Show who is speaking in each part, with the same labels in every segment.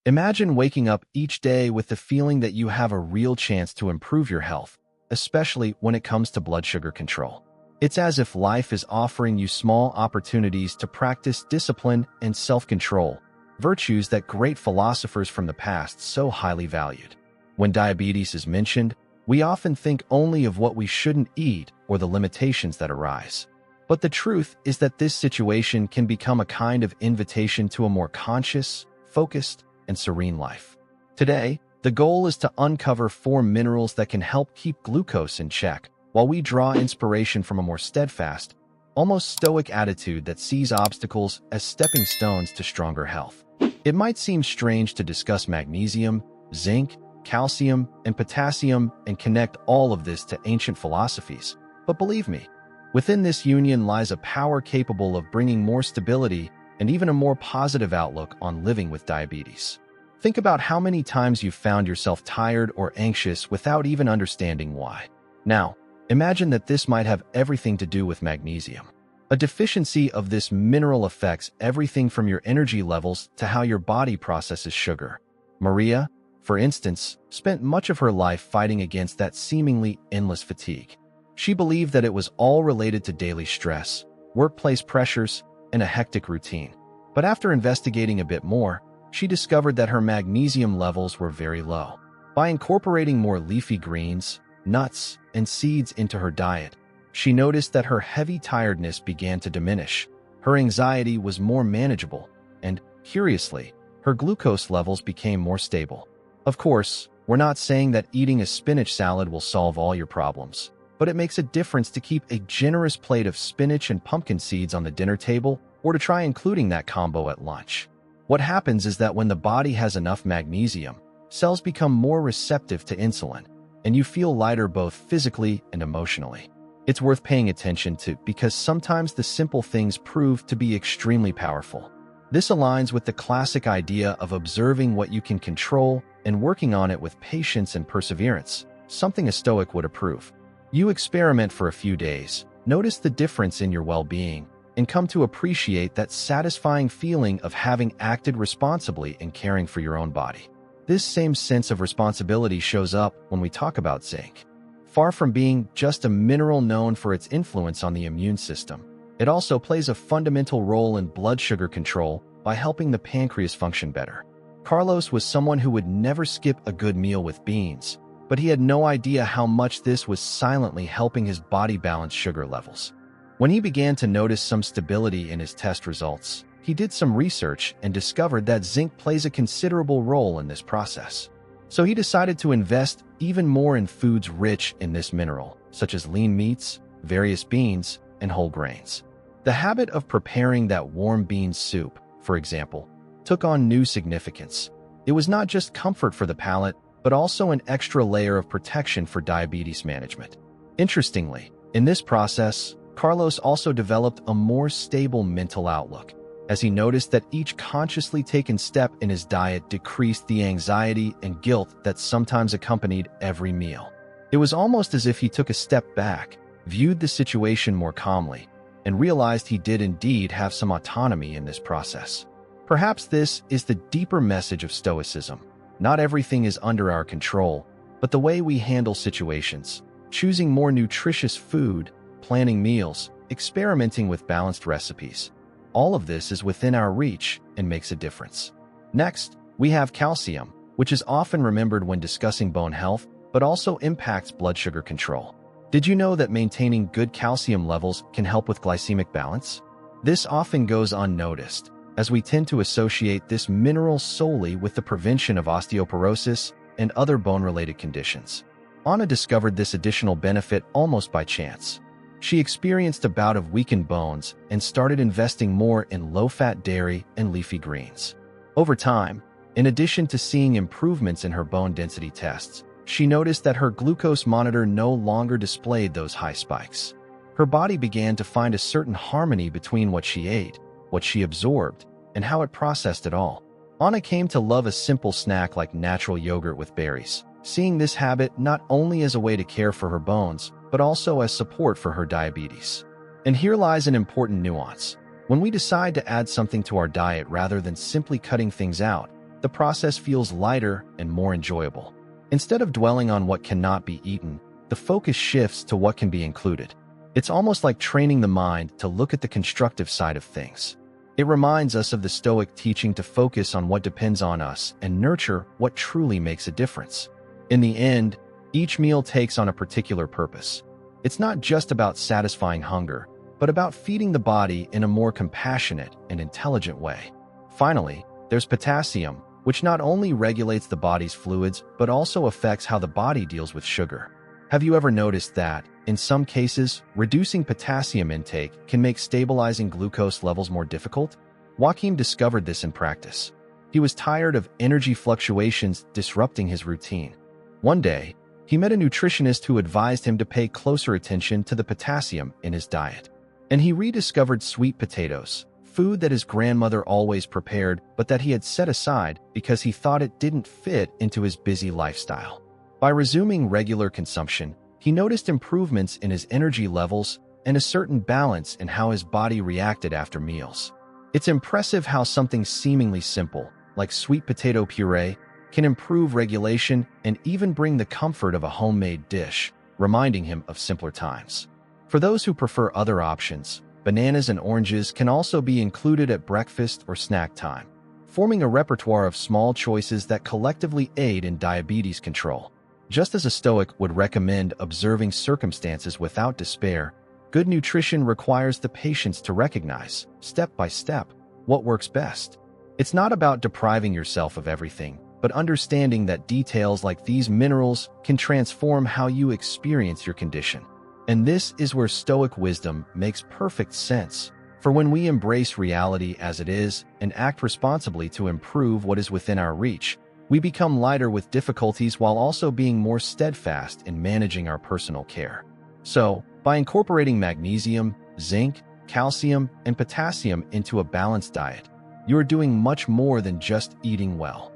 Speaker 1: Imagine waking up each day with the feeling that you have a real chance to improve your health, especially when it comes to blood sugar control. It's as if life is offering you small opportunities to practice discipline and self-control, virtues that great philosophers from the past so highly valued. When diabetes is mentioned, we often think only of what we shouldn't eat or the limitations that arise. But the truth is that this situation can become a kind of invitation to a more conscious, focused, and serene life. Today, the goal is to uncover 4 minerals that can help keep glucose in check, while we draw inspiration from a more steadfast, almost stoic attitude that sees obstacles as stepping stones to stronger health. It might seem strange to discuss magnesium, zinc, calcium, and potassium and connect all of this to ancient philosophies, but believe me, within this union lies a power capable of bringing more stability and even a more positive outlook on living with diabetes. Think about how many times you've found yourself tired or anxious without even understanding why. Now, imagine that this might have everything to do with magnesium. A deficiency of this mineral affects everything from your energy levels to how your body processes sugar. Maria, for instance, spent much of her life fighting against that seemingly endless fatigue. She believed that it was all related to daily stress, workplace pressures, and a hectic routine. But after investigating a bit more, she discovered that her magnesium levels were very low. By incorporating more leafy greens, nuts, and seeds into her diet, she noticed that her heavy tiredness began to diminish, her anxiety was more manageable, and, curiously, her glucose levels became more stable. Of course, we're not saying that eating a spinach salad will solve all your problems, but it makes a difference to keep a generous plate of spinach and pumpkin seeds on the dinner table or to try including that combo at lunch. What happens is that when the body has enough magnesium, cells become more receptive to insulin, and you feel lighter both physically and emotionally. It's worth paying attention to because sometimes the simple things prove to be extremely powerful. This aligns with the classic idea of observing what you can control and working on it with patience and perseverance, something a Stoic would approve. You experiment for a few days, notice the difference in your well-being, and come to appreciate that satisfying feeling of having acted responsibly and caring for your own body. This same sense of responsibility shows up when we talk about zinc. Far from being just a mineral known for its influence on the immune system, it also plays a fundamental role in blood sugar control by helping the pancreas function better. Carlos was someone who would never skip a good meal with beans, but he had no idea how much this was silently helping his body balance sugar levels. When he began to notice some stability in his test results, he did some research and discovered that zinc plays a considerable role in this process. So he decided to invest even more in foods rich in this mineral, such as lean meats, various beans, and whole grains. The habit of preparing that warm bean soup, for example, took on new significance. It was not just comfort for the palate, but also an extra layer of protection for diabetes management. Interestingly, in this process, Carlos also developed a more stable mental outlook, as he noticed that each consciously taken step in his diet decreased the anxiety and guilt that sometimes accompanied every meal. It was almost as if he took a step back, viewed the situation more calmly, and realized he did indeed have some autonomy in this process. Perhaps this is the deeper message of Stoicism. Not everything is under our control, but the way we handle situations, choosing more nutritious food, planning meals, experimenting with balanced recipes. All of this is within our reach and makes a difference. Next, we have calcium, which is often remembered when discussing bone health, but also impacts blood sugar control. Did you know that maintaining good calcium levels can help with glycemic balance? This often goes unnoticed, as we tend to associate this mineral solely with the prevention of osteoporosis and other bone-related conditions. Anna discovered this additional benefit almost by chance. She experienced a bout of weakened bones and started investing more in low-fat dairy and leafy greens. Over time, in addition to seeing improvements in her bone density tests, she noticed that her glucose monitor no longer displayed those high spikes. Her body began to find a certain harmony between what she ate, what she absorbed, and how it processed it all. Anna came to love a simple snack like natural yogurt with berries, seeing this habit not only as a way to care for her bones, but also as support for her diabetes. And here lies an important nuance. When we decide to add something to our diet rather than simply cutting things out, the process feels lighter and more enjoyable. Instead of dwelling on what cannot be eaten, the focus shifts to what can be included. It's almost like training the mind to look at the constructive side of things. It reminds us of the Stoic teaching to focus on what depends on us and nurture what truly makes a difference. In the end, each meal takes on a particular purpose. It's not just about satisfying hunger, but about feeding the body in a more compassionate and intelligent way. Finally, there's potassium, which not only regulates the body's fluids, but also affects how the body deals with sugar. Have you ever noticed that, in some cases, reducing potassium intake can make stabilizing glucose levels more difficult? Joachim discovered this in practice. He was tired of energy fluctuations disrupting his routine. One day, he met a nutritionist who advised him to pay closer attention to the potassium in his diet. And he rediscovered sweet potatoes, food that his grandmother always prepared but that he had set aside because he thought it didn't fit into his busy lifestyle. By resuming regular consumption, he noticed improvements in his energy levels and a certain balance in how his body reacted after meals. It's impressive how something seemingly simple, like sweet potato puree, can improve regulation and even bring the comfort of a homemade dish, reminding him of simpler times. For those who prefer other options, bananas and oranges can also be included at breakfast or snack time, forming a repertoire of small choices that collectively aid in diabetes control. Just as a Stoic would recommend observing circumstances without despair, good nutrition requires the patience to recognize, step by step, what works best. It's not about depriving yourself of everything, but understanding that details like these minerals can transform how you experience your condition. And this is where Stoic wisdom makes perfect sense. For when we embrace reality as it is and act responsibly to improve what is within our reach, we become lighter with difficulties while also being more steadfast in managing our personal care. So, by incorporating magnesium, zinc, calcium, and potassium into a balanced diet, you are doing much more than just eating well.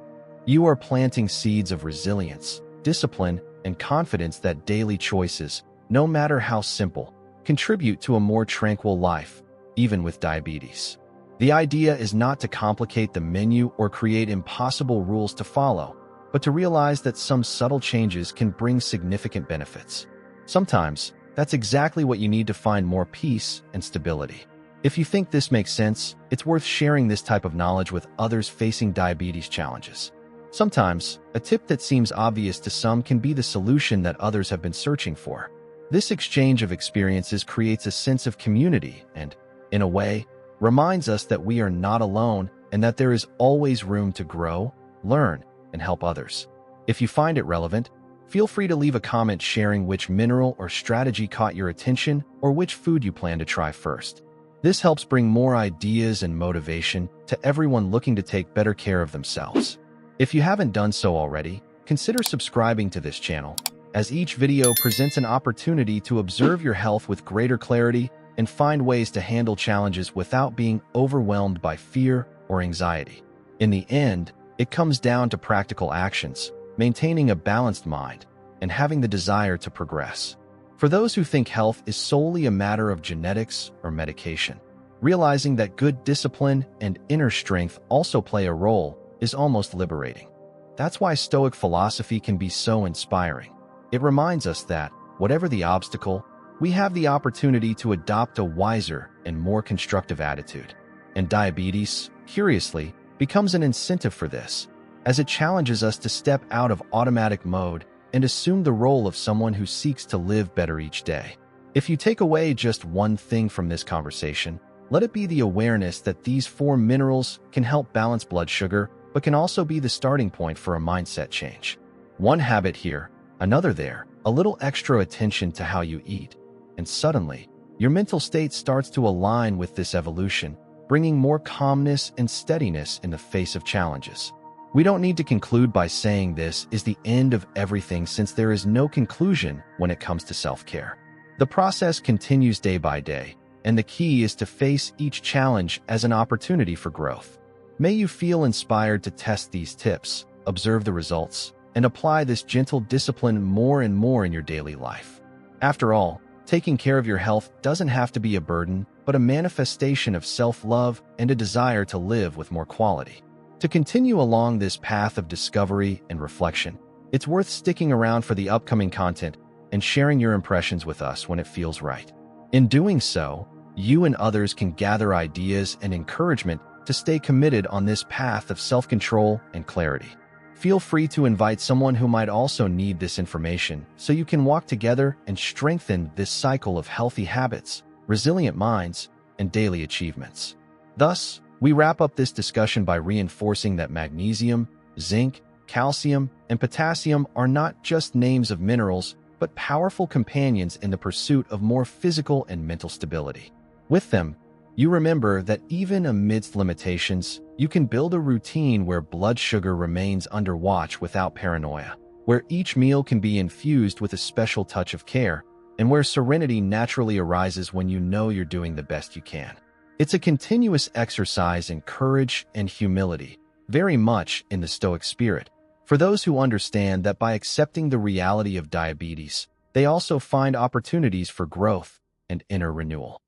Speaker 1: You are planting seeds of resilience, discipline, and confidence that daily choices, no matter how simple, contribute to a more tranquil life, even with diabetes. The idea is not to complicate the menu or create impossible rules to follow, but to realize that some subtle changes can bring significant benefits. Sometimes, that's exactly what you need to find more peace and stability. If you think this makes sense, it's worth sharing this type of knowledge with others facing diabetes challenges. Sometimes, a tip that seems obvious to some can be the solution that others have been searching for. This exchange of experiences creates a sense of community and, in a way, reminds us that we are not alone and that there is always room to grow, learn, and help others. If you find it relevant, feel free to leave a comment sharing which mineral or strategy caught your attention or which food you plan to try first. This helps bring more ideas and motivation to everyone looking to take better care of themselves. If you haven't done so already, consider subscribing to this channel, as each video presents an opportunity to observe your health with greater clarity and find ways to handle challenges without being overwhelmed by fear or anxiety. In the end, it comes down to practical actions, maintaining a balanced mind, and having the desire to progress. For those who think health is solely a matter of genetics or medication, realizing that good discipline and inner strength also play a role is almost liberating. That's why Stoic philosophy can be so inspiring. It reminds us that, whatever the obstacle, we have the opportunity to adopt a wiser and more constructive attitude. And diabetes, curiously, becomes an incentive for this, as it challenges us to step out of automatic mode and assume the role of someone who seeks to live better each day. If you take away just one thing from this conversation, let it be the awareness that these 4 minerals can help balance blood sugar, but can also be the starting point for a mindset change. One habit here, another there, a little extra attention to how you eat, and suddenly, your mental state starts to align with this evolution, bringing more calmness and steadiness in the face of challenges. We don't need to conclude by saying this is the end of everything, since there is no conclusion when it comes to self-care. The process continues day by day, and the key is to face each challenge as an opportunity for growth. May you feel inspired to test these tips, observe the results, and apply this gentle discipline more and more in your daily life. After all, taking care of your health doesn't have to be a burden, but a manifestation of self-love and a desire to live with more quality. To continue along this path of discovery and reflection, it's worth sticking around for the upcoming content and sharing your impressions with us when it feels right. In doing so, you and others can gather ideas and encouragement to stay committed on this path of self-control and clarity. Feel free to invite someone who might also need this information so you can walk together and strengthen this cycle of healthy habits, resilient minds, and daily achievements. Thus, we wrap up this discussion by reinforcing that magnesium, zinc, calcium, and potassium are not just names of minerals, but powerful companions in the pursuit of more physical and mental stability. With them, you remember that even amidst limitations, you can build a routine where blood sugar remains under watch without paranoia, where each meal can be infused with a special touch of care, and where serenity naturally arises when you know you're doing the best you can. It's a continuous exercise in courage and humility, very much in the Stoic spirit, for those who understand that by accepting the reality of diabetes, they also find opportunities for growth and inner renewal.